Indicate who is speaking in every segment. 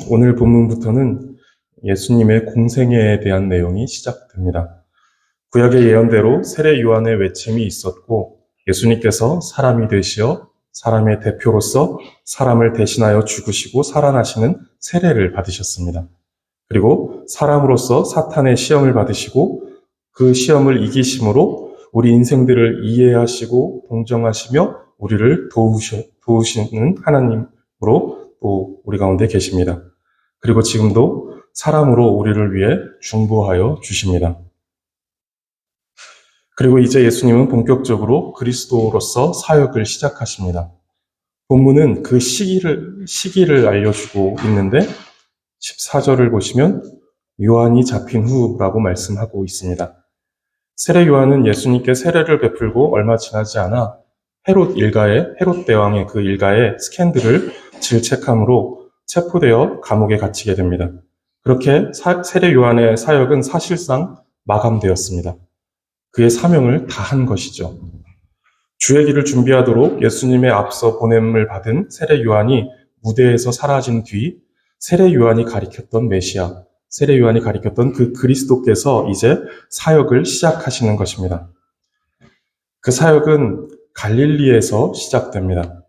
Speaker 1: 오늘 본문부터는 예수님의 공생애에 대한 내용이 시작됩니다. 구약의 예언대로 세례 요한의 외침이 있었고 예수님께서 사람이 되시어 사람의 대표로서 사람을 대신하여 죽으시고 살아나시는 세례를 받으셨습니다. 그리고 사람으로서 사탄의 시험을 받으시고 그 시험을 이기심으로 우리 인생들을 이해하시고 동정하시며 우리를 도우시는 하나님으로 또 우리 가운데 계십니다. 그리고 지금도 사람으로 우리를 위해 중보하여 주십니다. 그리고 이제 예수님은 본격적으로 그리스도로서 사역을 시작하십니다. 본문은 그 시기를 알려주고 있는데 14절을 보시면 요한이 잡힌 후라고 말씀하고 있습니다. 세례 요한은 예수님께 세례를 베풀고 얼마 지나지 않아 헤롯 대왕의 그 일가의 스캔들을 질책함으로 체포되어 감옥에 갇히게 됩니다. 그렇게 세례 요한의 사역은 사실상 마감되었습니다. 그의 사명을 다한 것이죠. 주의 길을 준비하도록 예수님의 앞서 보냄을 받은 세례 요한이 무대에서 사라진 뒤 세례 요한이 가리켰던 메시아, 세례 요한이 가리켰던 그 그리스도께서 이제 사역을 시작하시는 것입니다. 그 사역은 갈릴리에서 시작됩니다.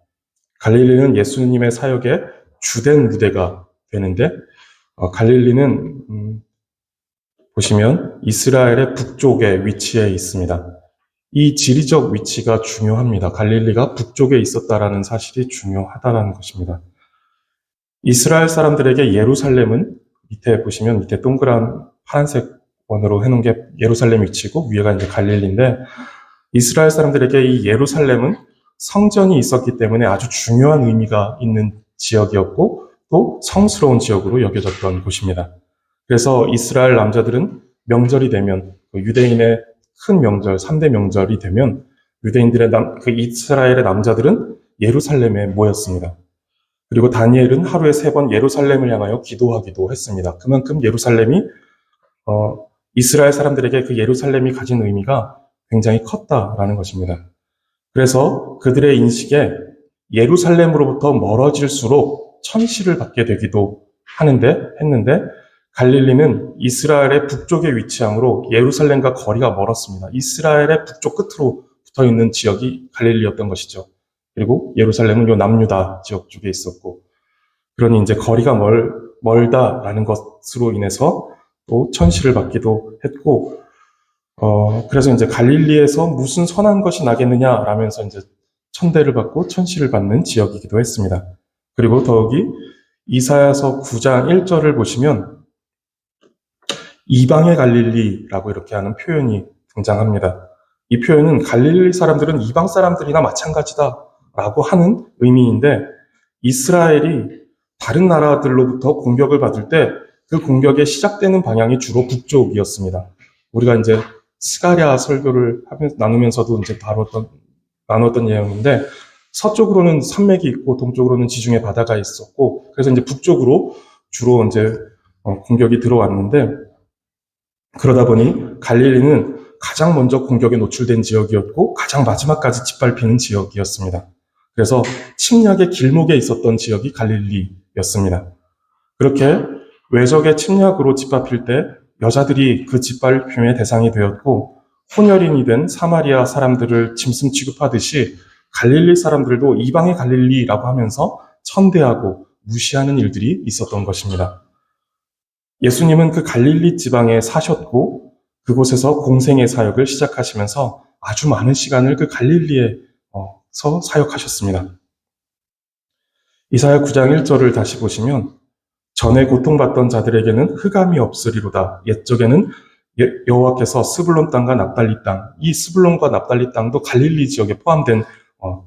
Speaker 1: 갈릴리는 예수님의 사역의 주된 무대가 되는데 갈릴리는 보시면 이스라엘의 북쪽에 위치해 있습니다. 이 지리적 위치가 중요합니다. 갈릴리가 북쪽에 있었다라는 사실이 중요하다는 것입니다. 이스라엘 사람들에게 예루살렘은 밑에 보시면 밑에 동그란 파란색 원으로 해놓은 게 예루살렘 위치고 위에가 이제 갈릴리인데 이스라엘 사람들에게 이 예루살렘은 성전이 있었기 때문에 아주 중요한 의미가 있는 지역이었고 또 성스러운 지역으로 여겨졌던 곳입니다. 그래서 이스라엘 남자들은 명절이 되면 유대인의 큰 명절, 3대 명절이 되면 유대인들의 이스라엘의 남자들은 예루살렘에 모였습니다. 그리고 다니엘은 하루에 3번 예루살렘을 향하여 기도하기도 했습니다. 그만큼 예루살렘이 이스라엘 사람들에게 그 예루살렘이 가진 의미가 굉장히 컸다라는 것입니다. 그래서 그들의 인식에 예루살렘으로부터 멀어질수록 천시를 받게 되기도 했는데 갈릴리는 이스라엘의 북쪽에 위치하므로 예루살렘과 거리가 멀었습니다. 이스라엘의 북쪽 끝으로 붙어있는 지역이 갈릴리였던 것이죠. 그리고 예루살렘은 요 남유다 지역 쪽에 있었고, 그러니 이제 거리가 멀다라는 것으로 인해서 또 천시를 받기도 했고, 그래서 이제 갈릴리에서 무슨 선한 것이 나겠느냐라면서 이제 천대를 받고 천시를 받는 지역이기도 했습니다. 그리고 더욱이 이사야서 9장 1절을 보시면 이방의 갈릴리라고 이렇게 하는 표현이 등장합니다. 이 표현은 갈릴리 사람들은 이방 사람들이나 마찬가지다라고 하는 의미인데 이스라엘이 다른 나라들로부터 공격을 받을 때 그 공격의 시작되는 방향이 주로 북쪽이었습니다. 우리가 이제 스가랴 설교를 나누면서도 이제 나눴던 내용인데 서쪽으로는 산맥이 있고 동쪽으로는 지중해 바다가 있었고 그래서 이제 북쪽으로 주로 이제 공격이 들어왔는데 그러다 보니 갈릴리는 가장 먼저 공격에 노출된 지역이었고 가장 마지막까지 짓밟히는 지역이었습니다. 그래서 침략의 길목에 있었던 지역이 갈릴리였습니다. 그렇게 외적의 침략으로 짓밟힐 때 여자들이 그 짓밟힘의 대상이 되었고 혼혈인이 된 사마리아 사람들을 짐승 취급하듯이 갈릴리 사람들도 이방의 갈릴리라고 하면서 천대하고 무시하는 일들이 있었던 것입니다. 예수님은 그 갈릴리 지방에 사셨고 그곳에서 공생의 사역을 시작하시면서 아주 많은 시간을 그 갈릴리에서 사역하셨습니다. 이사야 9장 1절을 다시 보시면 전에 고통받던 자들에게는 흑암이 없으리로다. 옛적에는 여호와께서 스불론 땅과 납달리 땅, 이 스불론과 납달리 땅도 갈릴리 지역에 포함된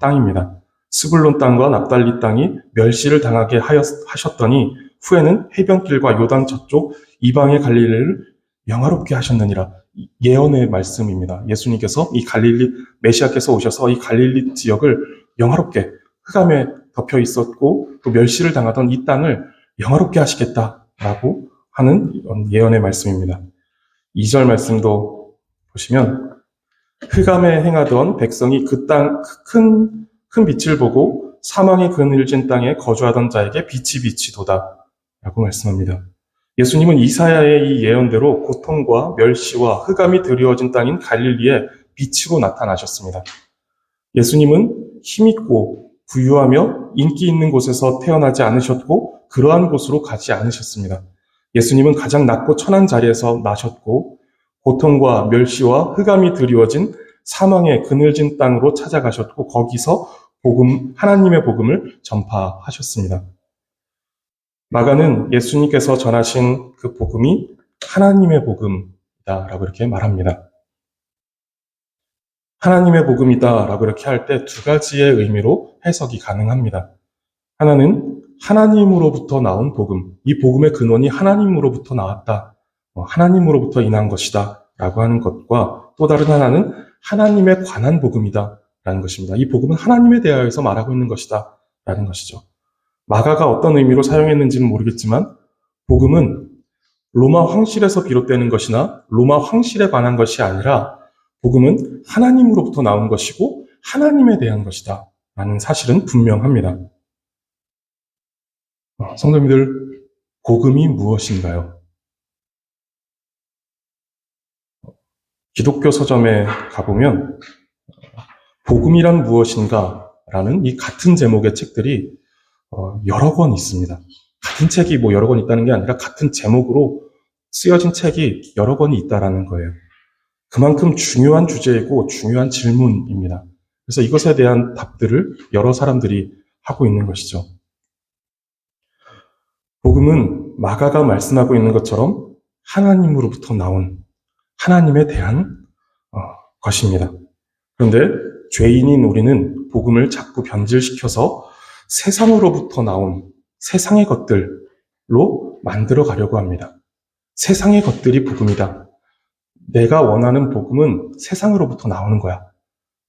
Speaker 1: 땅입니다. 스불론 땅과 납달리 땅이 멸시를 당하게 하셨더니 후에는 해변길과 요단 저쪽 이방의 갈릴리를 영화롭게 하셨느니라. 예언의 말씀입니다. 예수님께서 이 갈릴리 메시아께서 오셔서 이 갈릴리 지역을 영화롭게 흑암에 덮여 있었고 또 멸시를 당하던 이 땅을 영화롭게 하시겠다라고 하는 예언의 말씀입니다. 2절 말씀도 보시면 흑암에 행하던 백성이 그 땅 큰 빛을 보고 사망의 그늘진 땅에 거주하던 자에게 빛이 비치도다 라고 말씀합니다. 예수님은 이사야의 이 예언대로 고통과 멸시와 흑암이 드리워진 땅인 갈릴리에 빛으로 나타나셨습니다. 예수님은 힘있고 부유하며 인기 있는 곳에서 태어나지 않으셨고 그러한 곳으로 가지 않으셨습니다. 예수님은 가장 낮고 천한 자리에서 나셨고 고통과 멸시와 흑암이 드리워진 사망의 그늘진 땅으로 찾아가셨고 거기서 하나님의 복음을 전파하셨습니다. 마가는 예수님께서 전하신 그 복음이 하나님의 복음이다라고 이렇게 말합니다. 하나님의 복음이다라고 이렇게 할 때 두 가지의 의미로 해석이 가능합니다. 하나는 하나님으로부터 나온 복음, 이 복음의 근원이 하나님으로부터 나왔다, 하나님으로부터 인한 것이다 라고 하는 것과 또 다른 하나는 하나님에 관한 복음이다 라는 것입니다. 이 복음은 하나님에 대하여서 말하고 있는 것이다 라는 것이죠. 마가가 어떤 의미로 사용했는지는 모르겠지만 복음은 로마 황실에서 비롯되는 것이나 로마 황실에 관한 것이 아니라 복음은 하나님으로부터 나온 것이고 하나님에 대한 것이다 라는 사실은 분명합니다. 성도님들, 복음이 무엇인가요? 기독교 서점에 가보면 복음이란 무엇인가 라는 이 같은 제목의 책들이 여러 권 있습니다. 같은 책이 여러 권 있다는 게 아니라 같은 제목으로 쓰여진 책이 여러 권이 있다라는 거예요. 그만큼 중요한 주제이고 중요한 질문입니다. 그래서 이것에 대한 답들을 여러 사람들이 하고 있는 것이죠. 복음은 마가가 말씀하고 있는 것처럼 하나님으로부터 나온 하나님에 대한 것입니다. 그런데 죄인인 우리는 복음을 자꾸 변질시켜서 세상으로부터 나온 세상의 것들로 만들어 가려고 합니다. 세상의 것들이 복음이다. 내가 원하는 복음은 세상으로부터 나오는 거야.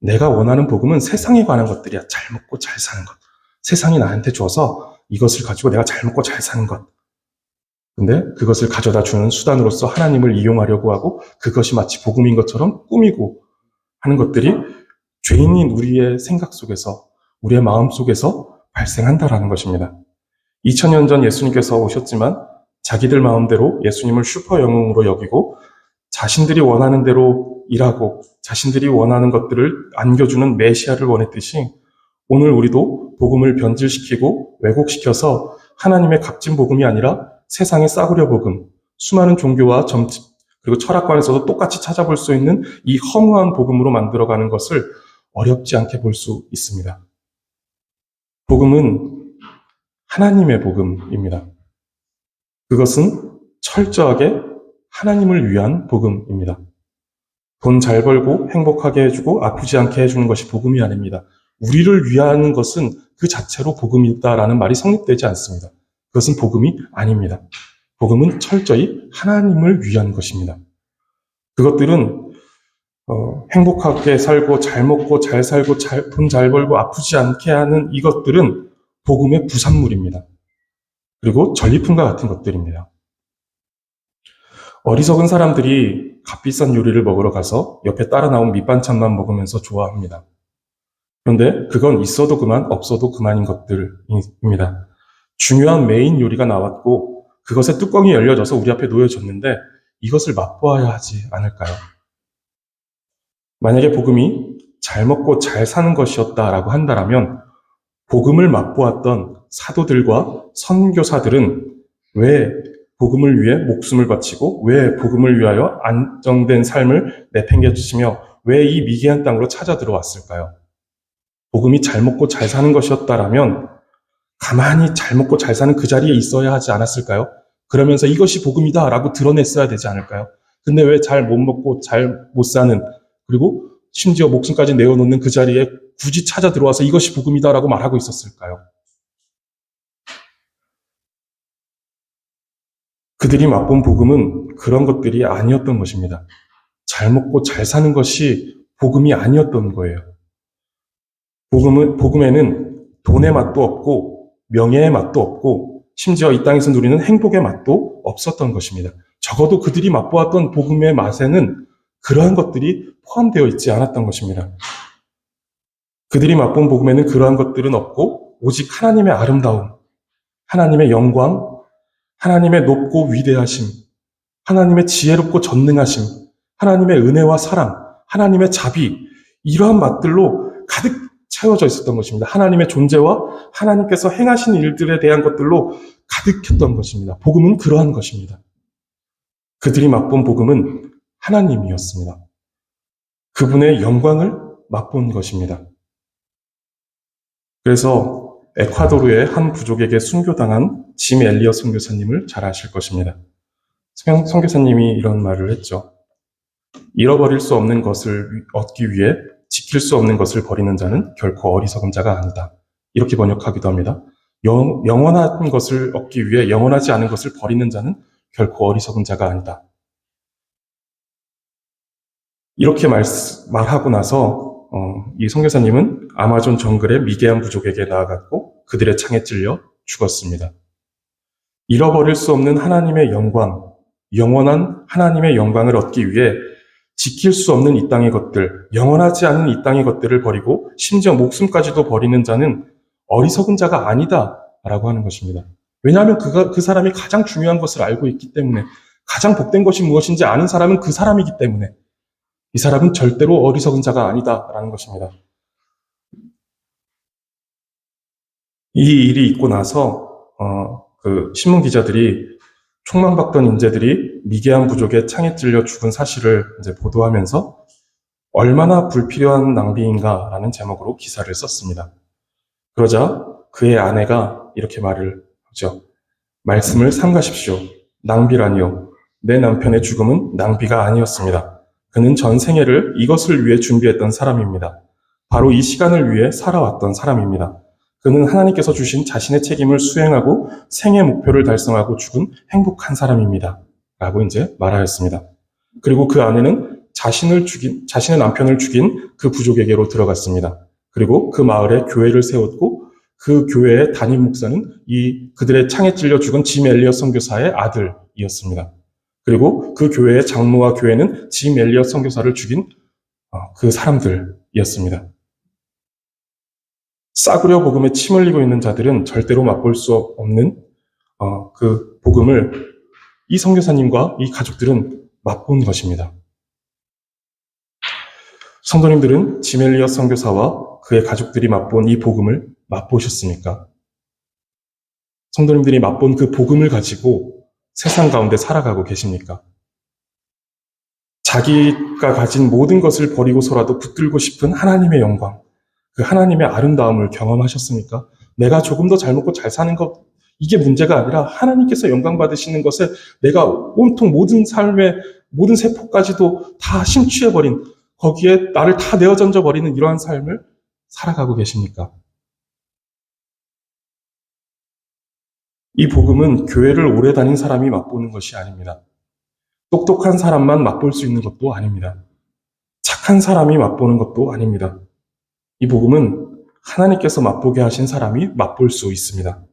Speaker 1: 내가 원하는 복음은 세상에 관한 것들이야. 잘 먹고 잘 사는 것. 세상이 나한테 줘서 이것을 가지고 내가 잘 먹고 잘 사는 것. 근데 그것을 가져다 주는 수단으로서 하나님을 이용하려고 하고 그것이 마치 복음인 것처럼 꾸미고 하는 것들이 죄인인 우리의 생각 속에서, 우리의 마음 속에서 발생한다라는 것입니다. 2000년 전 예수님께서 오셨지만 자기들 마음대로 예수님을 슈퍼 영웅으로 여기고 자신들이 원하는 대로 일하고 자신들이 원하는 것들을 안겨주는 메시아를 원했듯이 오늘 우리도 복음을 변질시키고 왜곡시켜서 하나님의 값진 복음이 아니라 세상의 싸구려 복음, 수많은 종교와 점집, 그리고 철학관에서도 똑같이 찾아볼 수 있는 이 허무한 복음으로 만들어가는 것을 어렵지 않게 볼 수 있습니다. 복음은 하나님의 복음입니다. 그것은 철저하게 하나님을 위한 복음입니다. 돈 잘 벌고 행복하게 해주고 아프지 않게 해주는 것이 복음이 아닙니다. 우리를 위하는 것은 그 자체로 복음이다라는 말이 성립되지 않습니다. 그것은 복음이 아닙니다. 복음은 철저히 하나님을 위한 것입니다. 그것들은 행복하게 살고 잘 먹고 잘 살고 돈 잘 벌고 아프지 않게 하는 이것들은 복음의 부산물입니다. 그리고 전리품과 같은 것들입니다. 어리석은 사람들이 값비싼 요리를 먹으러 가서 옆에 따라 나온 밑반찬만 먹으면서 좋아합니다. 그런데 그건 있어도 그만, 없어도 그만인 것들입니다. 중요한 메인 요리가 나왔고 그것의 뚜껑이 열려져서 우리 앞에 놓여졌는데 이것을 맛보아야 하지 않을까요? 만약에 복음이 잘 먹고 잘 사는 것이었다라고 한다면 복음을 맛보았던 사도들과 선교사들은 왜 복음을 위해 목숨을 바치고 왜 복음을 위하여 안정된 삶을 내팽개치며 왜 이 미개한 땅으로 찾아 들어왔을까요? 복음이 잘 먹고 잘 사는 것이었다라면 가만히 잘 먹고 잘 사는 그 자리에 있어야 하지 않았을까요? 그러면서 이것이 복음이다라고 드러냈어야 되지 않을까요? 근데 왜 잘 못 먹고 잘 못 사는, 그리고 심지어 목숨까지 내어놓는 그 자리에 굳이 찾아 들어와서 이것이 복음이다라고 말하고 있었을까요? 그들이 맛본 복음은 그런 것들이 아니었던 것입니다. 잘 먹고 잘 사는 것이 복음이 아니었던 거예요. 복음에는 돈의 맛도 없고 명예의 맛도 없고 심지어 이 땅에서 누리는 행복의 맛도 없었던 것입니다. 적어도 그들이 맛보았던 복음의 맛에는 그러한 것들이 포함되어 있지 않았던 것입니다. 그들이 맛본 복음에는 그러한 것들은 없고 오직 하나님의 아름다움, 하나님의 영광, 하나님의 높고 위대하심, 하나님의 지혜롭고 전능하심, 하나님의 은혜와 사랑, 하나님의 자비, 이러한 맛들로 가득 채워져 있었던 것입니다. 하나님의 존재와 하나님께서 행하신 일들에 대한 것들로 가득했던 것입니다. 복음은 그러한 것입니다. 그들이 맛본 복음은 하나님이었습니다. 그분의 영광을 맛본 것입니다. 그래서 에콰도르의 한 부족에게 순교당한 짐 엘리엇 선교사님을 잘 아실 것입니다. 선교사님이 이런 말을 했죠. 잃어버릴 수 없는 것을 얻기 위해 지킬 수 없는 것을 버리는 자는 결코 어리석은 자가 아니다. 이렇게 번역하기도 합니다. 영원한 것을 얻기 위해 영원하지 않은 것을 버리는 자는 결코 어리석은 자가 아니다. 이렇게 말하고 나서 이 선교사님은 아마존 정글의 미개한 부족에게 나아갔고 그들의 창에 찔려 죽었습니다. 잃어버릴 수 없는 하나님의 영광, 영원한 하나님의 영광을 얻기 위해 지킬 수 없는 이 땅의 것들, 영원하지 않은 이 땅의 것들을 버리고 심지어 목숨까지도 버리는 자는 어리석은 자가 아니다라고 하는 것입니다. 왜냐하면 그 사람이 가장 중요한 것을 알고 있기 때문에, 가장 복된 것이 무엇인지 아는 사람은 그 사람이기 때문에 이 사람은 절대로 어리석은 자가 아니다라는 것입니다. 이 일이 있고 나서 그 신문 기자들이 총망받던 인재들이 미개한 부족의 창에 찔려 죽은 사실을 이제 보도하면서 얼마나 불필요한 낭비인가라는 제목으로 기사를 썼습니다. 그러자 그의 아내가 이렇게 말을 하죠. 말씀을 삼가십시오. 낭비라니요. 내 남편의 죽음은 낭비가 아니었습니다. 그는 전 생애를 이것을 위해 준비했던 사람입니다. 바로 이 시간을 위해 살아왔던 사람입니다. 그는 하나님께서 주신 자신의 책임을 수행하고 생애 목표를 달성하고 죽은 행복한 사람입니다. 라고 이제 말하였습니다. 그리고 그 아내는 자신의 남편을 죽인 그 부족에게로 들어갔습니다. 그리고 그 마을에 교회를 세웠고 그 교회의 담임 목사는 그들의 창에 찔려 죽은 짐 엘리엇 선교사의 아들이었습니다. 그리고 그 교회의 장로와 교회는 짐 엘리엇 선교사를 죽인 그 사람들이었습니다. 싸구려 복음에 침 흘리고 있는 자들은 절대로 맛볼 수 없는 그 복음을 이 선교사님과 이 가족들은 맛본 것입니다. 성도님들은 짐 엘리엇 선교사와 그의 가족들이 맛본 이 복음을 맛보셨습니까? 성도님들이 맛본 그 복음을 가지고 세상 가운데 살아가고 계십니까? 자기가 가진 모든 것을 버리고서라도 붙들고 싶은 하나님의 영광, 그 하나님의 아름다움을 경험하셨습니까? 내가 조금 더 잘 먹고 잘 사는 것, 이게 문제가 아니라 하나님께서 영광 받으시는 것에 내가 온통 모든 삶의 모든 세포까지도 다 심취해버린, 거기에 나를 다 내어던져 버리는 이러한 삶을 살아가고 계십니까? 이 복음은 교회를 오래 다닌 사람이 맛보는 것이 아닙니다. 똑똑한 사람만 맛볼 수 있는 것도 아닙니다. 착한 사람이 맛보는 것도 아닙니다. 이 복음은 하나님께서 맛보게 하신 사람이 맛볼 수 있습니다.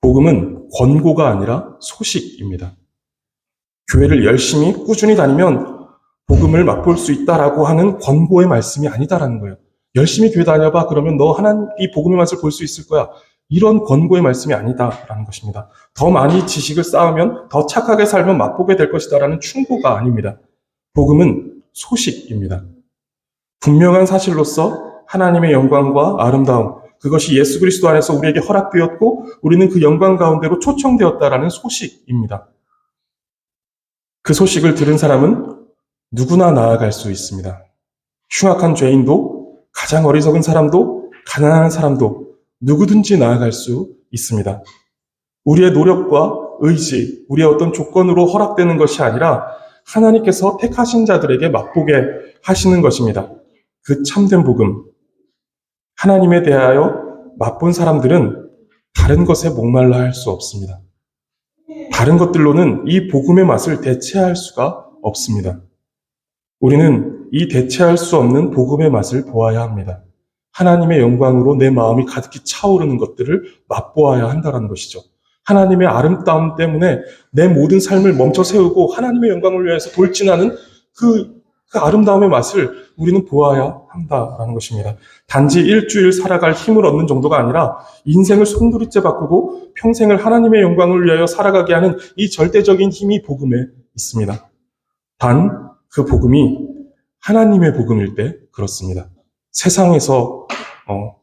Speaker 1: 복음은 권고가 아니라 소식입니다. 교회를 열심히 꾸준히 다니면 복음을 맛볼 수 있다라고 하는 권고의 말씀이 아니다라는 거예요. 열심히 교회 다녀봐. 그러면 너 이 복음의 맛을 볼 수 있을 거야. 이런 권고의 말씀이 아니다라는 것입니다. 더 많이 지식을 쌓으면 더 착하게 살면 맛보게 될 것이다라는 충고가 아닙니다. 복음은 소식입니다. 분명한 사실로서 하나님의 영광과 아름다움, 그것이 예수 그리스도 안에서 우리에게 허락되었고 우리는 그 영광 가운데로 초청되었다라는 소식입니다. 그 소식을 들은 사람은 누구나 나아갈 수 있습니다. 흉악한 죄인도, 가장 어리석은 사람도, 가난한 사람도 누구든지 나아갈 수 있습니다. 우리의 노력과 의지, 우리의 어떤 조건으로 허락되는 것이 아니라 하나님께서 택하신 자들에게 맛보게 하시는 것입니다. 그 참된 복음, 하나님에 대하여 맛본 사람들은 다른 것에 목말라 할 수 없습니다. 다른 것들로는 이 복음의 맛을 대체할 수가 없습니다. 우리는 이 대체할 수 없는 복음의 맛을 보아야 합니다. 하나님의 영광으로 내 마음이 가득히 차오르는 것들을 맛보아야 한다는 것이죠. 하나님의 아름다움 때문에 내 모든 삶을 멈춰 세우고 하나님의 영광을 위해서 돌진하는 그 그 아름다움의 맛을 우리는 보아야 한다라는 것입니다. 단지 일주일 살아갈 힘을 얻는 정도가 아니라 인생을 송두리째 바꾸고 평생을 하나님의 영광을 위하여 살아가게 하는 이 절대적인 힘이 복음에 있습니다. 단 그 복음이 하나님의 복음일 때 그렇습니다. 세상에서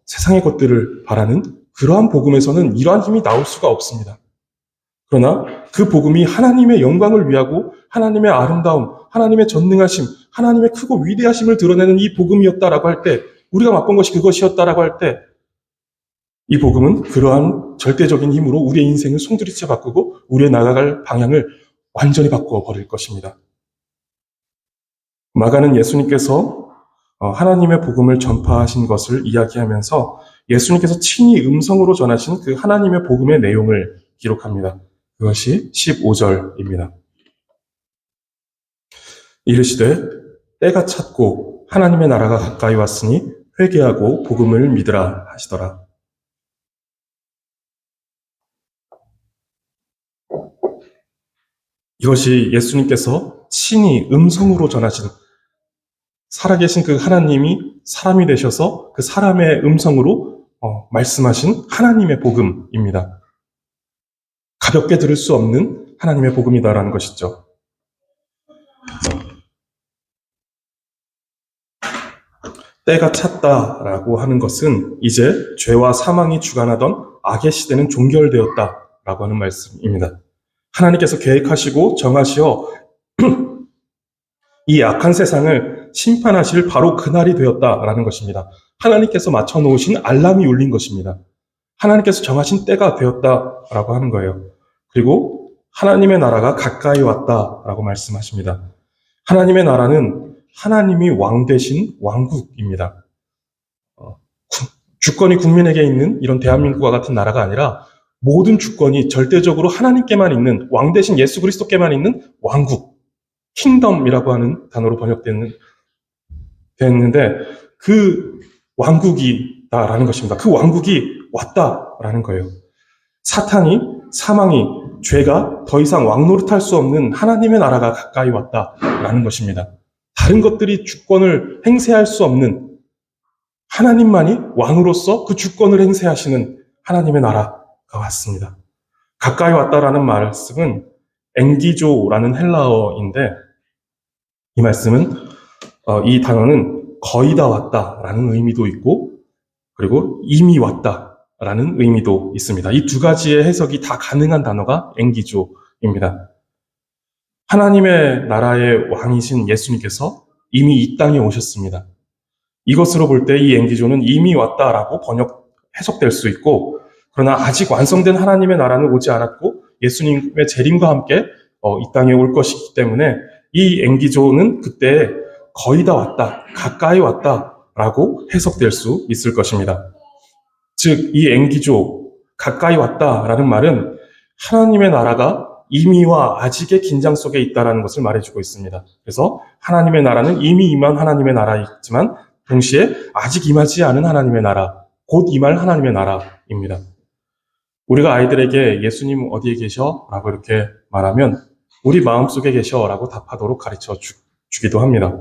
Speaker 1: 세상의 것들을 바라는 그러한 복음에서는 이러한 힘이 나올 수가 없습니다. 그러나 그 복음이 하나님의 영광을 위하고 하나님의 아름다움, 하나님의 전능하심, 하나님의 크고 위대하심을 드러내는 이 복음이었다라고 할 때, 우리가 맛본 것이 그것이었다라고 할 때, 이 복음은 그러한 절대적인 힘으로 우리의 인생을 송두리째 바꾸고 우리의 나아갈 방향을 완전히 바꾸어 버릴 것입니다. 마가는 예수님께서 하나님의 복음을 전파하신 것을 이야기하면서 예수님께서 친히 음성으로 전하신 그 하나님의 복음의 내용을 기록합니다. 그것이 15절입니다. 이르시되 때가 찼고 하나님의 나라가 가까이 왔으니 회개하고 복음을 믿으라 하시더라. 이것이 예수님께서 친히 음성으로 전하신, 살아계신 그 하나님이 사람이 되셔서 그 사람의 음성으로 말씀하신 하나님의 복음입니다. 가볍게 들을 수 없는 하나님의 복음이다라는 것이죠. 때가 찼다라고 하는 것은 이제 죄와 사망이 주관하던 악의 시대는 종결되었다라고 하는 말씀입니다. 하나님께서 계획하시고 정하시어 이 악한 세상을 심판하실 바로 그날이 되었다라는 것입니다. 하나님께서 맞춰놓으신 알람이 울린 것입니다. 하나님께서 정하신 때가 되었다라고 하는 거예요. 그리고 하나님의 나라가 가까이 왔다라고 말씀하십니다. 하나님의 나라는 하나님이 왕 되신 왕국입니다. 주권이 국민에게 있는 이런 대한민국과 같은 나라가 아니라 모든 주권이 절대적으로 하나님께만 있는, 왕 되신 예수 그리스도께만 있는 왕국, 킹덤이라고 하는 단어로 번역됐는데 그 왕국이다라는 것입니다. 그 왕국이 왔다라는 거예요. 사탄이, 사망이, 죄가 더 이상 왕노릇할 수 없는 하나님의 나라가 가까이 왔다라는 것입니다. 다른 것들이 주권을 행세할 수 없는 하나님만이 왕으로서 그 주권을 행세하시는 하나님의 나라가 왔습니다. 가까이 왔다라는 말씀은 엔기조라는 헬라어인데, 이 말씀은 이 단어는 거의 다 왔다라는 의미도 있고, 그리고 이미 왔다라는 의미도 있습니다. 이 두 가지의 해석이 다 가능한 단어가 엔기조입니다. 하나님의 나라의 왕이신 예수님께서 이미 이 땅에 오셨습니다. 이것으로 볼 때 이 엔기조는 이미 왔다라고 해석될 수 있고, 그러나 아직 완성된 하나님의 나라는 오지 않았고 예수님의 재림과 함께 이 땅에 올 것이기 때문에 이 엔기조는 그때 거의 다 왔다, 가까이 왔다라고 해석될 수 있을 것입니다. 즉, 이 엔기조, 가까이 왔다라는 말은 하나님의 나라가 이미와 아직의 긴장 속에 있다라는 것을 말해주고 있습니다. 그래서 하나님의 나라는 이미 임한 하나님의 나라이지만 동시에 아직 임하지 않은 하나님의 나라, 곧 임할 하나님의 나라입니다. 우리가 아이들에게 예수님 어디에 계셔? 라고 이렇게 말하면 우리 마음속에 계셔 라고 답하도록 가르쳐 주기도 합니다.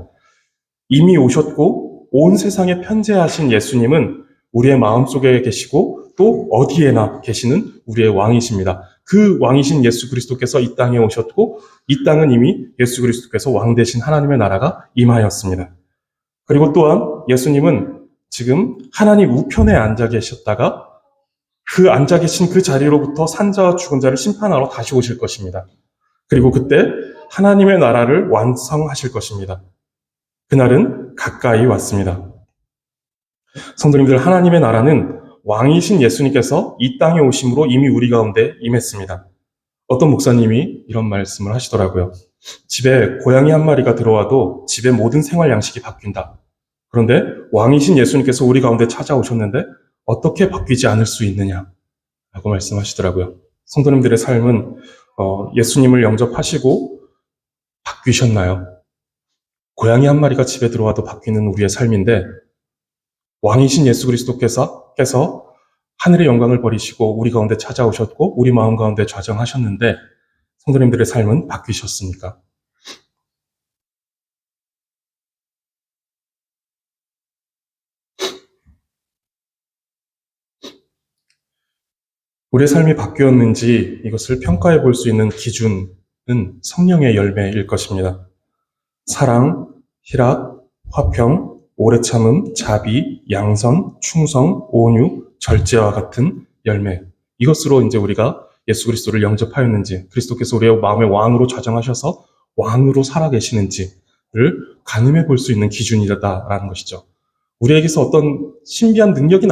Speaker 1: 이미 오셨고 온 세상에 편재하신 예수님은 우리의 마음속에 계시고 또 어디에나 계시는 우리의 왕이십니다. 그 왕이신 예수 그리스도께서 이 땅에 오셨고 이 땅은 이미 예수 그리스도께서 왕 되신 하나님의 나라가 임하였습니다. 그리고 또한 예수님은 지금 하나님 우편에 앉아 계셨다가 그 앉아 계신 그 자리로부터 산자와 죽은 자를 심판하러 다시 오실 것입니다. 그리고 그때 하나님의 나라를 완성하실 것입니다. 그날은 가까이 왔습니다. 성도님들, 하나님의 나라는 왕이신 예수님께서 이 땅에 오심으로 이미 우리 가운데 임했습니다. 어떤 목사님이 이런 말씀을 하시더라고요. 집에 고양이 한 마리가 들어와도 집의 모든 생활 양식이 바뀐다. 그런데 왕이신 예수님께서 우리 가운데 찾아오셨는데 어떻게 바뀌지 않을 수 있느냐라고 말씀하시더라고요. 성도님들의 삶은 예수님을 영접하시고 바뀌셨나요? 고양이 한 마리가 집에 들어와도 바뀌는 우리의 삶인데 왕이신 예수 그리스도께서 하늘의 영광을 버리시고 우리 가운데 찾아오셨고 우리 마음 가운데 좌정하셨는데 성도님들의 삶은 바뀌셨습니까? 우리의 삶이 바뀌었는지 이것을 평가해 볼 수 있는 기준은 성령의 열매일 것입니다. 사랑, 희락, 화평, 오래 참음, 자비, 양선, 충성, 온유, 절제와 같은 열매. 이것으로 이제 우리가 예수 그리스도를 영접하였는지, 그리스도께서 우리의 마음의 왕으로 좌정하셔서 왕으로 살아계시는지를 가늠해 볼 수 있는 기준이다라는 것이죠. 우리에게서 어떤 신비한 능력이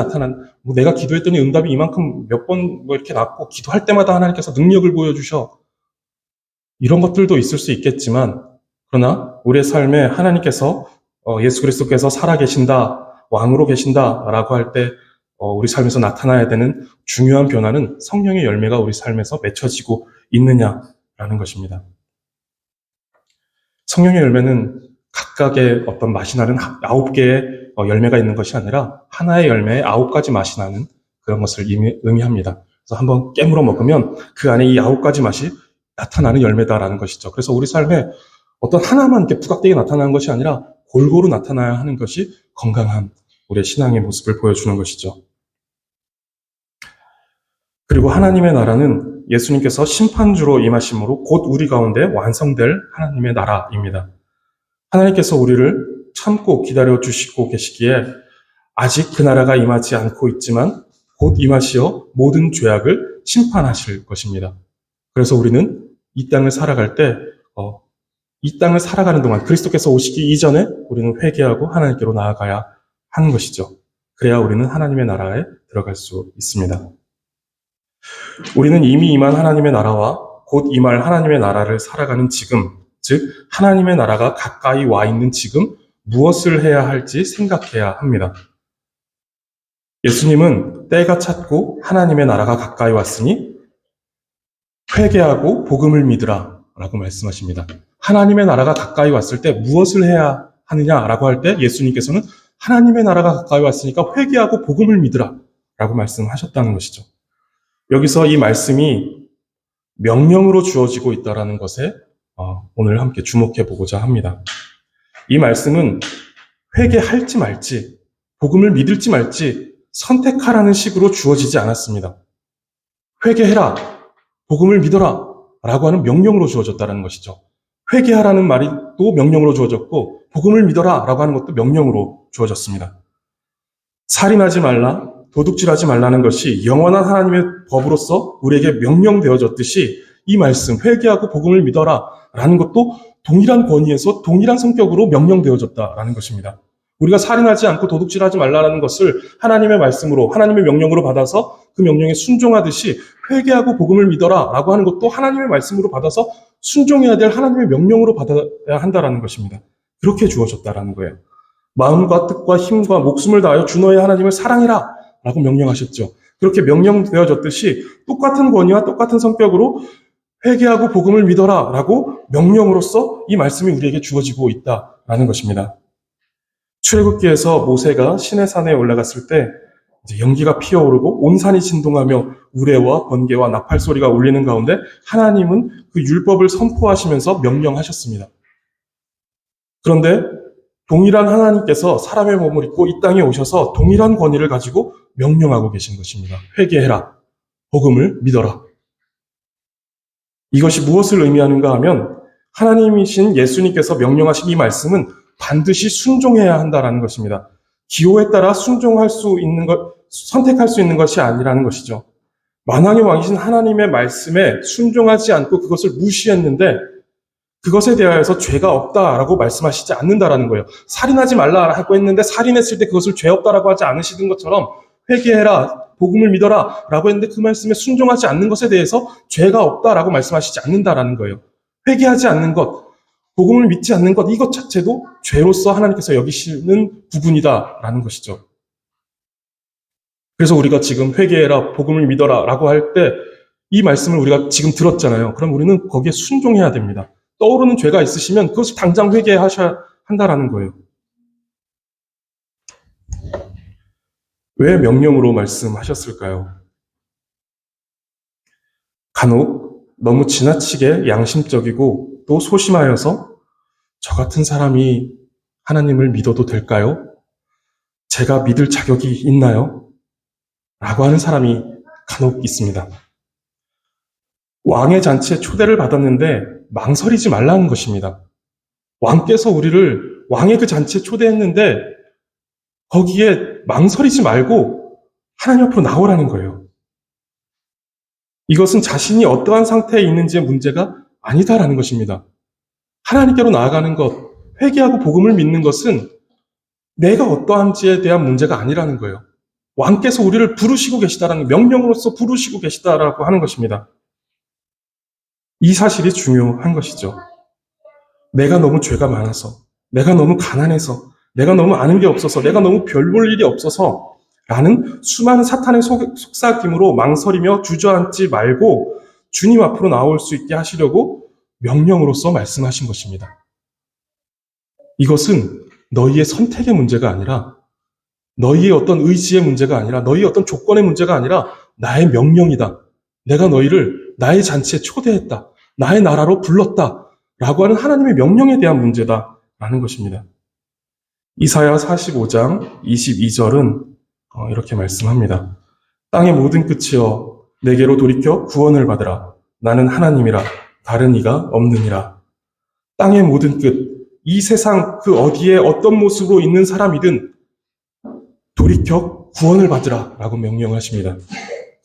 Speaker 1: 내가 기도했더니 응답이 이만큼 몇 번 이렇게 났고, 기도할 때마다 하나님께서 능력을 보여주셔. 이런 것들도 있을 수 있겠지만, 그러나 우리의 삶에 하나님께서 예수 그리스도께서 살아계신다, 왕으로 계신다라고 할 때 우리 삶에서 나타나야 되는 중요한 변화는 성령의 열매가 우리 삶에서 맺혀지고 있느냐라는 것입니다. 성령의 열매는 각각의 어떤 맛이 나는 9개의 열매가 있는 것이 아니라 하나의 열매에 9가지 맛이 나는 그런 것을 의미합니다. 그래서 한번 깨물어 먹으면 그 안에 이 9가지 맛이 나타나는 열매다라는 것이죠. 그래서 우리 삶에 어떤 하나만 이렇게 부각되게 나타나는 것이 아니라 골고루 나타나야 하는 것이 건강한 우리의 신앙의 모습을 보여주는 것이죠. 그리고 하나님의 나라는 예수님께서 심판주로 임하심으로 곧 우리 가운데 완성될 하나님의 나라입니다. 하나님께서 우리를 참고 기다려주시고 계시기에 아직 그 나라가 임하지 않고 있지만 곧 임하시어 모든 죄악을 심판하실 것입니다. 그래서 우리는 이 땅을 살아갈 때 이 땅을 살아가는 동안 그리스도께서 오시기 이전에 우리는 회개하고 하나님께로 나아가야 하는 것이죠. 그래야 우리는 하나님의 나라에 들어갈 수 있습니다. 우리는 이미 임한 하나님의 나라와 곧 임할 하나님의 나라를 살아가는 지금, 즉 하나님의 나라가 가까이 와 있는 지금 무엇을 해야 할지 생각해야 합니다. 예수님은 때가 찼고 하나님의 나라가 가까이 왔으니 회개하고 복음을 믿으라 라고 말씀하십니다. 하나님의 나라가 가까이 왔을 때 무엇을 해야 하느냐라고 할 때 예수님께서는 하나님의 나라가 가까이 왔으니까 회개하고 복음을 믿으라 라고 말씀하셨다는 것이죠. 여기서 이 말씀이 명령으로 주어지고 있다는 것에 오늘 함께 주목해 보고자 합니다. 이 말씀은 회개할지 말지, 복음을 믿을지 말지 선택하라는 식으로 주어지지 않았습니다. 회개해라, 복음을 믿어라 라고 하는 명령으로 주어졌다는 것이죠. 회개하라는 말이 또 명령으로 주어졌고 복음을 믿어라 라고 하는 것도 명령으로 주어졌습니다. 살인하지 말라, 도둑질하지 말라는 것이 영원한 하나님의 법으로서 우리에게 명령되어졌듯이 이 말씀, 회개하고 복음을 믿어라 라는 것도 동일한 권위에서 동일한 성격으로 명령되어졌다라는 것입니다. 우리가 살인하지 않고 도둑질하지 말라는 것을 하나님의 말씀으로, 하나님의 명령으로 받아서 그 명령에 순종하듯이 회개하고 복음을 믿어라 라고 하는 것도 하나님의 말씀으로 받아서 순종해야 될 하나님의 명령으로 받아야 한다라는 것입니다. 그렇게 주어졌다라는 거예요. 마음과 뜻과 힘과 목숨을 다하여 주 너의 하나님을 사랑해라 라고 명령하셨죠. 그렇게 명령되어졌듯이 똑같은 권위와 똑같은 성격으로 회개하고 복음을 믿어라 라고 명령으로서 이 말씀이 우리에게 주어지고 있다라는 것입니다. 출애굽기에서 모세가 시내산에 올라갔을 때 이제 연기가 피어오르고 온 산이 진동하며 우레와 번개와 나팔 소리가 울리는 가운데 하나님은 그 율법을 선포하시면서 명령하셨습니다. 그런데 동일한 하나님께서 사람의 몸을 입고 이 땅에 오셔서 동일한 권위를 가지고 명령하고 계신 것입니다. 회개해라. 복음을 믿어라. 이것이 무엇을 의미하는가 하면 하나님이신 예수님께서 명령하신 이 말씀은 반드시 순종해야 한다라는 것입니다. 기호에 따라 순종할 수 있는 것, 선택할 수 있는 것이 아니라는 것이죠. 만왕의 왕이신 하나님의 말씀에 순종하지 않고 그것을 무시했는데 그것에 대하여서 죄가 없다라고 말씀하시지 않는다라는 거예요. 살인하지 말라라고 했는데 살인했을 때 그것을 죄 없다라고 하지 않으시는 것처럼 회개해라, 복음을 믿어라 라고 했는데 그 말씀에 순종하지 않는 것에 대해서 죄가 없다라고 말씀하시지 않는다라는 거예요. 회개하지 않는 것, 복음을 믿지 않는 것, 이것 자체도 죄로서 하나님께서 여기시는 부분이다라는 것이죠. 그래서 우리가 지금 회개해라, 복음을 믿어라 라고 할 때 이 말씀을 우리가 지금 들었잖아요. 그럼 우리는 거기에 순종해야 됩니다. 떠오르는 죄가 있으시면 그것을 당장 회개하셔야 한다라는 거예요. 왜 명령으로 말씀하셨을까요? 간혹 너무 지나치게 양심적이고 또 소심하여서 저 같은 사람이 하나님을 믿어도 될까요? 제가 믿을 자격이 있나요? 라고 하는 사람이 간혹 있습니다. 왕의 잔치에 초대를 받았는데 망설이지 말라는 것입니다. 왕께서 우리를 왕의 그 잔치에 초대했는데 거기에 망설이지 말고 하나님 앞으로 나오라는 거예요. 이것은 자신이 어떠한 상태에 있는지의 문제가 아니다라는 것입니다. 하나님께로 나아가는 것, 회개하고 복음을 믿는 것은 내가 어떠한지에 대한 문제가 아니라는 거예요. 왕께서 우리를 부르시고 계시다라는 명령으로서 부르시고 계시다라고 하는 것입니다. 이 사실이 중요한 것이죠. 내가 너무 죄가 많아서, 내가 너무 가난해서, 내가 너무 아는 게 없어서, 내가 너무 별 볼 일이 없어서 라는 수많은 사탄의 속삭임으로 망설이며 주저앉지 말고 주님 앞으로 나올 수 있게 하시려고 명령으로서 말씀하신 것입니다. 이것은 너희의 선택의 문제가 아니라 너희의 어떤 의지의 문제가 아니라 너희의 어떤 조건의 문제가 아니라 나의 명령이다. 내가 너희를 나의 잔치에 초대했다. 나의 나라로 불렀다. 라고 하는 하나님의 명령에 대한 문제다라는 것입니다. 이사야 45장 22절은 이렇게 말씀합니다. 땅의 모든 끝이여 내게로 돌이켜 구원을 받으라. 나는 하나님이라 다른 이가 없느니라. 땅의 모든 끝, 이 세상 그 어디에 어떤 모습으로 있는 사람이든 돌이켜 구원을 받으라 라고 명령하십니다.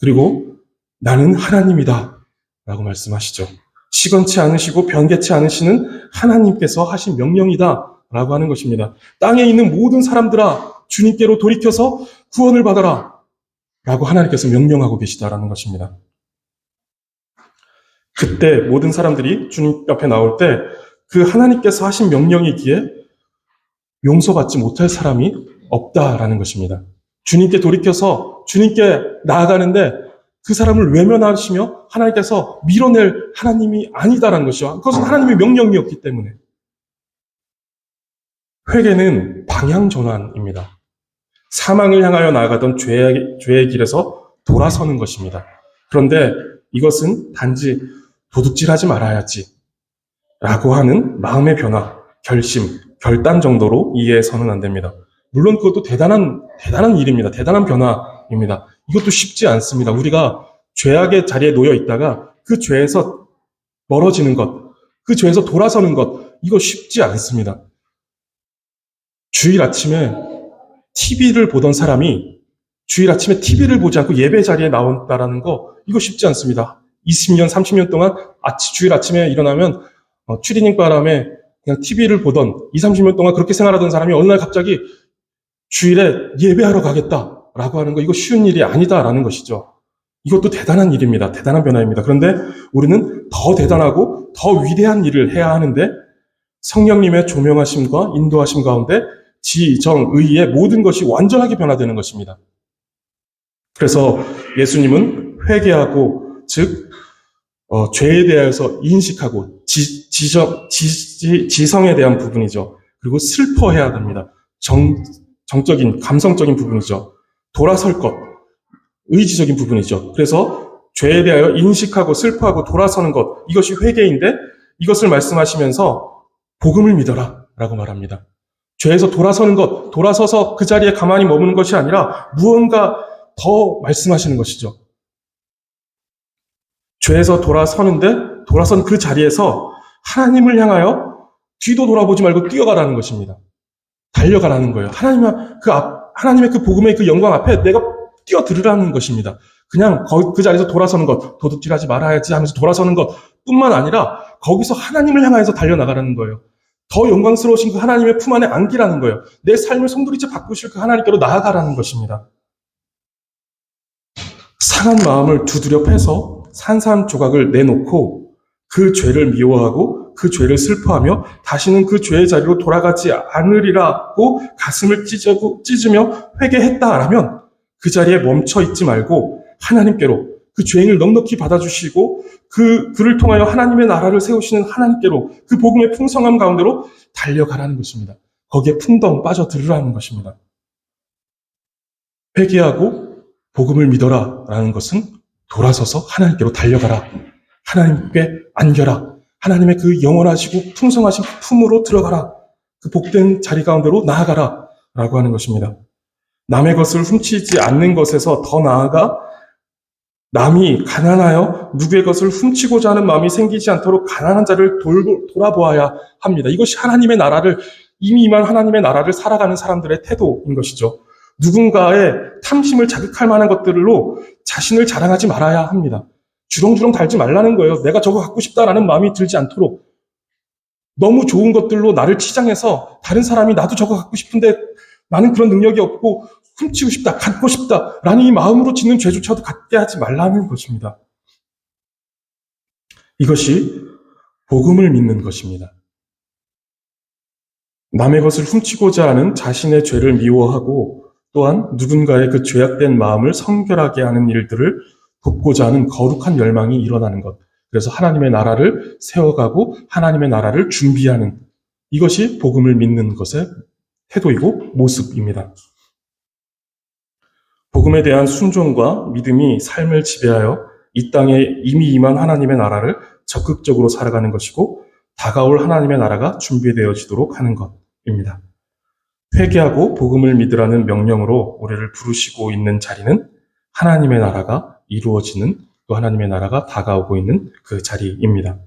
Speaker 1: 그리고 나는 하나님이다 라고 말씀하시죠. 시건치 않으시고 변개치 않으시는 하나님께서 하신 명령이다 라고 하는 것입니다. 땅에 있는 모든 사람들아 주님께로 돌이켜서 구원을 받아라 라고 하나님께서 명령하고 계시다라는 것입니다. 그때 모든 사람들이 주님 앞에 나올 때 그 하나님께서 하신 명령이기에 용서받지 못할 사람이 없다라는 것입니다. 주님께 돌이켜서 주님께 나아가는데 그 사람을 외면하시며 하나님께서 밀어낼 하나님이 아니다라는 것이죠. 그것은 하나님의 명령이었기 때문에. 회개는 방향 전환입니다. 사망을 향하여 나아가던 죄의 길에서 돌아서는 것입니다. 그런데 이것은 단지 도둑질하지 말아야지 라고 하는 마음의 변화, 결심, 결단 정도로 이해해서는 안 됩니다. 물론 그것도 대단한 일입니다. 대단한 변화입니다. 이것도 쉽지 않습니다. 우리가 죄악의 자리에 놓여 있다가 그 죄에서 멀어지는 것, 그 죄에서 돌아서는 것, 이거 쉽지 않습니다. 주일 아침에 TV를 보던 사람이 주일 아침에 TV를 보지 않고 예배 자리에 나온다라는 거, 이거 쉽지 않습니다. 20년, 30년 동안 주일 아침에 일어나면 추리닝 바람에 그냥 TV를 보던 20, 30년 동안 그렇게 생활하던 사람이 어느 날 갑자기 주일에 예배하러 가겠다라고 하는 거, 이거 쉬운 일이 아니다라는 것이죠. 이것도 대단한 일입니다. 대단한 변화입니다. 그런데 우리는 더 대단하고 더 위대한 일을 해야 하는데 성령님의 조명하심과 인도하심 가운데 지, 정, 의의 모든 것이 완전하게 변화되는 것입니다. 그래서 예수님은 회개하고 즉 죄에 대해서 인식하고 지성에 대한 부분이죠. 그리고 슬퍼해야 됩니다. 정적인 감성적인 부분이죠. 돌아설 것, 의지적인 부분이죠. 그래서 죄에 대하여 인식하고 슬퍼하고 돌아서는 것, 이것이 회개인데 이것을 말씀하시면서 복음을 믿어라 라고 말합니다. 죄에서 돌아서는 것, 돌아서서 그 자리에 가만히 머무는 것이 아니라 무언가 더 말씀하시는 것이죠. 죄에서 돌아선 그 자리에서 하나님을 향하여 뒤도 돌아보지 말고 뛰어가라는 것입니다. 달려가라는 거예요. 하나님의 그 복음의 그 영광 앞에 내가 뛰어들으라는 것입니다. 그냥 그 자리에서 돌아서는 것, 도둑질하지 말아야지 하면서 돌아서는 것 뿐만 아니라 거기서 하나님을 향해서 달려나가라는 거예요. 더 영광스러우신 그 하나님의 품 안에 안기라는 거예요. 내 삶을 송두리째 바꾸실 그 하나님께로 나아가라는 것입니다. 상한 마음을 두드려 패서 산산조각을 내놓고 그 죄를 미워하고 그 죄를 슬퍼하며 다시는 그 죄의 자리로 돌아가지 않으리라고 가슴을 찢으며 회개했다라면 그 자리에 멈춰 있지 말고 하나님께로 그 죄인을 넉넉히 받아주시고 그를 통하여 하나님의 나라를 세우시는 하나님께로 그 복음의 풍성함 가운데로 달려가라는 것입니다. 거기에 풍덩 빠져들으라는 것입니다. 회개하고 복음을 믿어라 라는 것은 돌아서서 하나님께로 달려가라. 하나님께 안겨라. 하나님의 그 영원하시고 풍성하신 품으로 들어가라. 그 복된 자리 가운데로 나아가라 라고 하는 것입니다. 남의 것을 훔치지 않는 것에서 더 나아가 남이 가난하여 누구의 것을 훔치고자 하는 마음이 생기지 않도록 가난한 자를 돌아보아야 합니다. 이것이 하나님의 나라를, 이미 임한 하나님의 나라를 살아가는 사람들의 태도인 것이죠. 누군가의 탐심을 자극할 만한 것들로 자신을 자랑하지 말아야 합니다. 주렁주렁 달지 말라는 거예요. 내가 저거 갖고 싶다라는 마음이 들지 않도록. 너무 좋은 것들로 나를 치장해서 다른 사람이 나도 저거 갖고 싶은데 나는 그런 능력이 없고 훔치고 싶다, 갖고 싶다라는 이 마음으로 짓는 죄조차도 갖게 하지 말라는 것입니다. 이것이 복음을 믿는 것입니다. 남의 것을 훔치고자 하는 자신의 죄를 미워하고 또한 누군가의 그 죄악된 마음을 성결하게 하는 일들을 돕고자 하는 거룩한 열망이 일어나는 것. 그래서 하나님의 나라를 세워가고 하나님의 나라를 준비하는, 이것이 복음을 믿는 것의 태도이고 모습입니다. 복음에 대한 순종과 믿음이 삶을 지배하여 이 땅에 이미 임한 하나님의 나라를 적극적으로 살아가는 것이고 다가올 하나님의 나라가 준비되어지도록 하는 것입니다. 회개하고 복음을 믿으라는 명령으로 우리를 부르시고 있는 자리는 하나님의 나라가 이루어지는, 또 하나님의 나라가 다가오고 있는 그 자리입니다.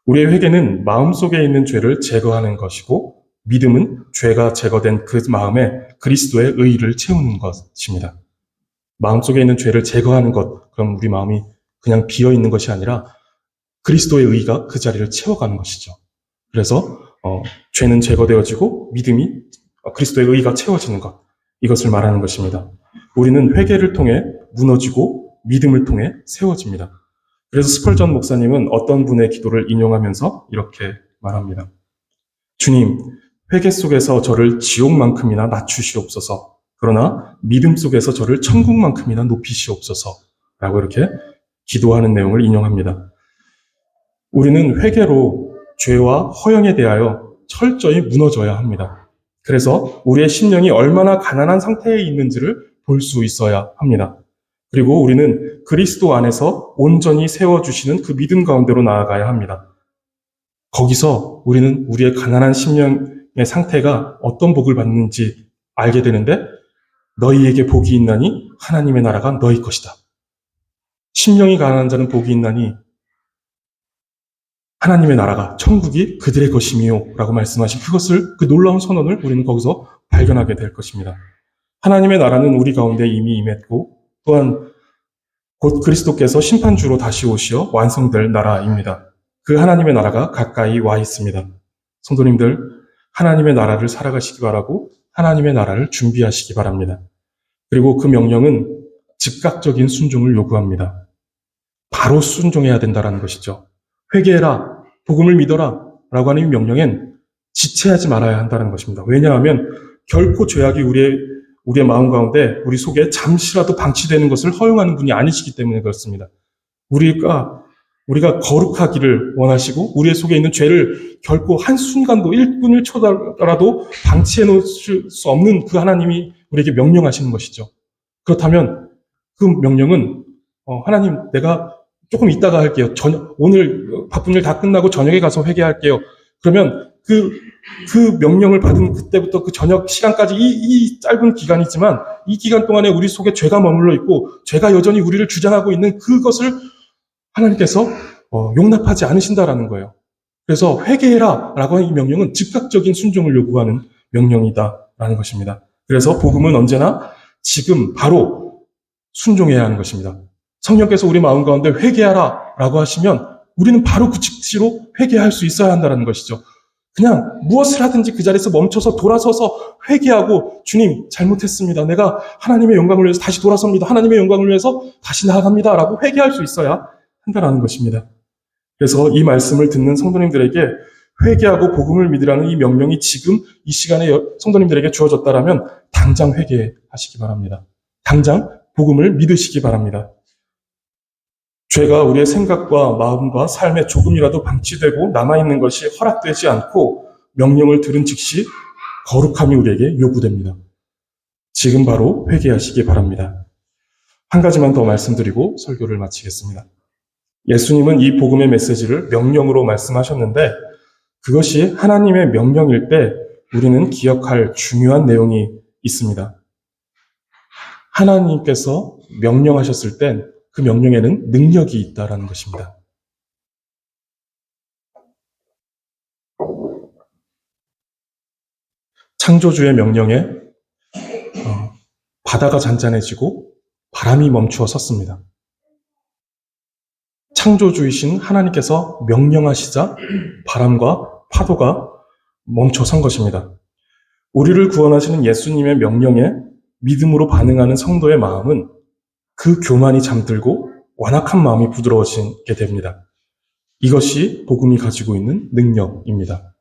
Speaker 1: 우리의 회개는 마음속에 있는 죄를 제거하는 것이고 믿음은 죄가 제거된 그 마음에 그리스도의 의를 채우는 것입니다. 마음속에 있는 죄를 제거하는 것, 그럼 우리 마음이 그냥 비어있는 것이 아니라 그리스도의 의가 그 자리를 채워가는 것이죠. 그래서 죄는 제거되어지고 믿음이 그리스도의 의가 채워지는 것, 이것을 말하는 것입니다. 우리는 회개를 통해 무너지고 믿음을 통해 세워집니다. 그래서 스펄전 목사님은 어떤 분의 기도를 인용하면서 이렇게 말합니다. 주님, 회개 속에서 저를 지옥만큼이나 낮추시옵소서. 그러나 믿음 속에서 저를 천국만큼이나 높이시옵소서. 라고 이렇게 기도하는 내용을 인용합니다. 우리는 회개로 죄와 허영에 대하여 철저히 무너져야 합니다. 그래서 우리의 심령이 얼마나 가난한 상태에 있는지를 볼 수 있어야 합니다. 그리고 우리는 그리스도 안에서 온전히 세워주시는 그 믿음 가운데로 나아가야 합니다. 거기서 우리는 우리의 가난한 심령의 상태가 어떤 복을 받는지 알게 되는데, 너희에게 복이 있나니 하나님의 나라가 너희 것이다. 심령이 가난한 자는 복이 있나니 하나님의 나라가, 천국이 그들의 것이미요 라고 말씀하신 그것을, 그 놀라운 선언을 우리는 거기서 발견하게 될 것입니다. 하나님의 나라는 우리 가운데 이미 임했고 또한 곧 그리스도께서 심판주로 다시 오시어 완성될 나라입니다. 그 하나님의 나라가 가까이 와 있습니다. 성도님들, 하나님의 나라를 살아가시기 바라고 하나님의 나라를 준비하시기 바랍니다. 그리고 그 명령은 즉각적인 순종을 요구합니다. 바로 순종해야 된다는 것이죠. 회개해라, 복음을 믿어라 라고 하는 이 명령엔 지체하지 말아야 한다는 것입니다. 왜냐하면 결코 죄악이 우리의 마음 가운데, 우리 속에 잠시라도 방치되는 것을 허용하는 분이 아니시기 때문에 그렇습니다. 우리가 거룩하기를 원하시고 우리의 속에 있는 죄를 결코 한순간도 1분 1초라도 방치해 놓을 수 없는 그 하나님이 우리에게 명령하시는 것이죠. 그렇다면 그 명령은 하나님, 내가 조금 이따가 할게요. 오늘 바쁜 일 다 끝나고 저녁에 가서 회개할게요. 그러면 그 명령을 받은 그때부터 그 저녁 시간까지 이 짧은 기간이지만 이 기간 동안에 우리 속에 죄가 머물러 있고 죄가 여전히 우리를 주장하고 있는 그것을 하나님께서 용납하지 않으신다라는 거예요. 그래서 회개해라 라고 하는 이 명령은 즉각적인 순종을 요구하는 명령이다라는 것입니다. 그래서 복음은 언제나 지금 바로 순종해야 하는 것입니다. 성령께서 우리 마음 가운데 회개하라 라고 하시면 우리는 바로 그 즉시로 회개할 수 있어야 한다는 것이죠. 그냥 무엇을 하든지 그 자리에서 멈춰서 돌아서서 회개하고, 주님 잘못했습니다. 내가 하나님의 영광을 위해서 다시 돌아섭니다. 하나님의 영광을 위해서 다시 나아갑니다. 라고 회개할 수 있어야 한다는 것입니다. 그래서 이 말씀을 듣는 성도님들에게 회개하고 복음을 믿으라는 이 명령이 지금 이 시간에 성도님들에게 주어졌다라면 당장 회개하시기 바랍니다. 당장 복음을 믿으시기 바랍니다. 죄가 우리의 생각과 마음과 삶에 조금이라도 방치되고 남아있는 것이 허락되지 않고 명령을 들은 즉시 거룩함이 우리에게 요구됩니다. 지금 바로 회개하시기 바랍니다. 한 가지만 더 말씀드리고 설교를 마치겠습니다. 예수님은 이 복음의 메시지를 명령으로 말씀하셨는데 그것이 하나님의 명령일 때 우리는 기억할 중요한 내용이 있습니다. 하나님께서 명령하셨을 땐 그 명령에는 능력이 있다라는 것입니다. 창조주의 명령에 바다가 잔잔해지고 바람이 멈추어 섰습니다. 창조주이신 하나님께서 명령하시자 바람과 파도가 멈춰 선 것입니다. 우리를 구원하시는 예수님의 명령에 믿음으로 반응하는 성도의 마음은 그 교만이 잠들고 완악한 마음이 부드러워지게 됩니다. 이것이 복음이 가지고 있는 능력입니다.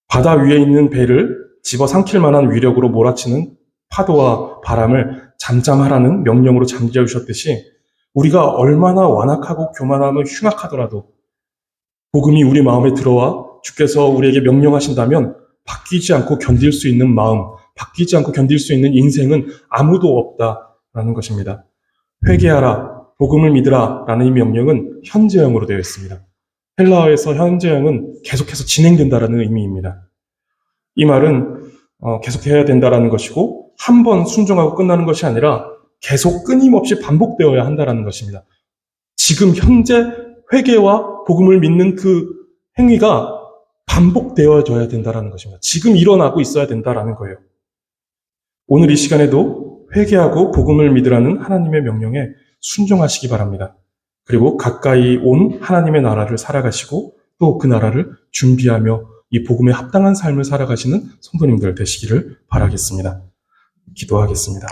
Speaker 1: 바다 위에 있는 배를 집어삼킬 만한 위력으로 몰아치는 파도와 바람을 잠잠하라는 명령으로 잠재워 주셨듯이 우리가 얼마나 완악하고 교만하며 흉악하더라도 복음이 우리 마음에 들어와 주께서 우리에게 명령하신다면 바뀌지 않고 견딜 수 있는 마음, 바뀌지 않고 견딜 수 있는 인생은 아무도 없다라는 것입니다. 회개하라, 복음을 믿으라 라는 이 명령은 현재형으로 되어 있습니다. 헬라어에서 현재형은 계속해서 진행된다라는 의미입니다. 이 말은 계속해야 된다라는 것이고 한 번 순종하고 끝나는 것이 아니라 계속 끊임없이 반복되어야 한다라는 것입니다. 지금 현재 회개와 복음을 믿는 그 행위가 반복되어져야 된다라는 것입니다. 지금 일어나고 있어야 된다라는 거예요. 오늘 이 시간에도 회개하고 복음을 믿으라는 하나님의 명령에 순종하시기 바랍니다. 그리고 가까이 온 하나님의 나라를 살아가시고 또 그 나라를 준비하며 이 복음에 합당한 삶을 살아가시는 성도님들 되시기를 바라겠습니다. 기도하겠습니다.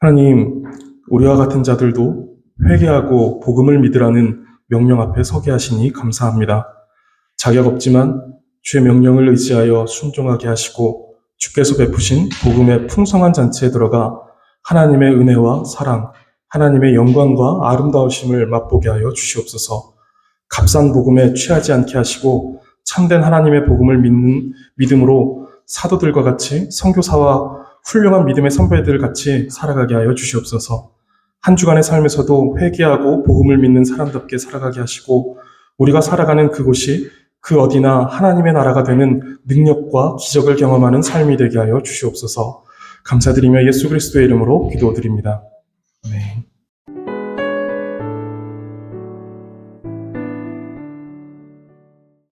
Speaker 1: 하나님, 우리와 같은 자들도 회개하고 복음을 믿으라는 명령 앞에 서게 하시니 감사합니다. 자격 없지만 주의 명령을 의지하여 순종하게 하시고 주께서 베푸신 복음의 풍성한 잔치에 들어가 하나님의 은혜와 사랑, 하나님의 영광과 아름다우심을 맛보게 하여 주시옵소서. 값싼 복음에 취하지 않게 하시고 참된 하나님의 복음을 믿는 믿음으로 사도들과 같이 선교사와 훌륭한 믿음의 선배들 같이 살아가게 하여 주시옵소서. 한 주간의 삶에서도 회개하고 복음을 믿는 사람답게 살아가게 하시고 우리가 살아가는 그곳이 그 어디나 하나님의 나라가 되는 능력과 기적을 경험하는 삶이 되게 하여 주시옵소서. 감사드리며 예수 그리스도의 이름으로 기도드립니다. 아멘.